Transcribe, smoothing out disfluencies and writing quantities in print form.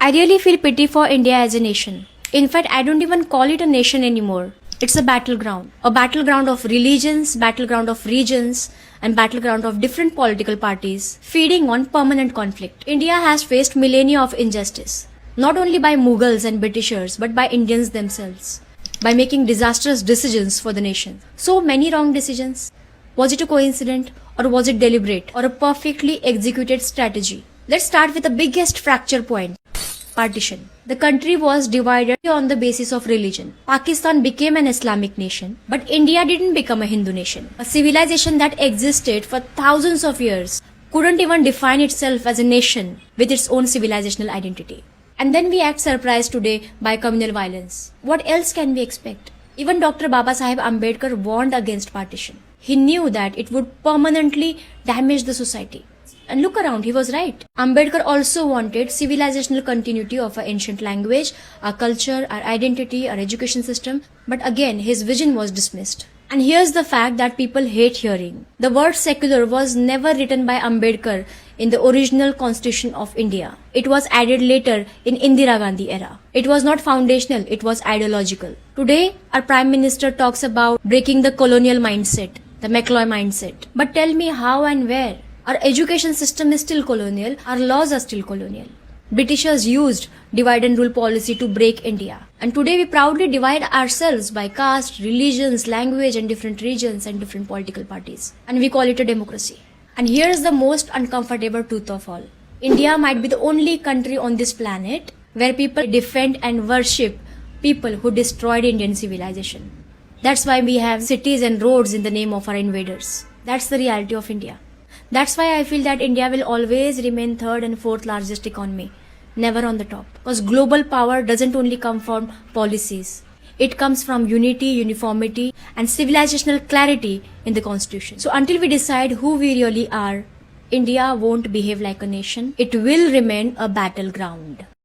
I really feel pity for India as a nation. In fact, I don't even call it a nation anymore. It's a battleground of religions, battleground of regions, and battleground of different political parties, feeding on permanent conflict. India has faced millennia of injustice, not only by Mughals and Britishers, but by Indians themselves, by making disastrous decisions for the nation. So many wrong decisions. Was it a coincidence, or was it deliberate, or a perfectly executed strategy? Let's start with the biggest fracture point. Partition. The country was divided on the basis of religion. Pakistan became an Islamic nation, but India didn't become a Hindu nation. A civilization that existed for thousands of years couldn't even define itself as a nation with its own civilizational identity. And then we act surprised today by communal violence. What else can we expect? Even Dr. Babasaheb Ambedkar warned against partition. He knew that it would permanently damage the society. And look around, he was right. Ambedkar also wanted civilizational continuity of our ancient language, our culture, our identity, our education system. But again, his vision was dismissed. And here's the fact that people hate hearing. The word secular was never written by Ambedkar in the original constitution of India. It was added later in Indira Gandhi era. It was not foundational, it was ideological. Today, our Prime Minister talks about breaking the colonial mindset, the McCloy mindset. But tell me how and where? Our education system is still colonial, our laws are still colonial. Britishers used divide and rule policy to break India. And today we proudly divide ourselves by caste, religions, language and different regions and different political parties. And we call it a democracy. And here's the most uncomfortable truth of all. India might be the only country on this planet where people defend and worship people who destroyed Indian civilization. That's why we have cities and roads in the name of our invaders. That's the reality of India. That's why I feel that India will always remain third and fourth largest economy, never on the top. Because global power doesn't only come from policies. It comes from unity, uniformity and civilizational clarity in the constitution. So until we decide who we really are, India won't behave like a nation. It will remain a battleground.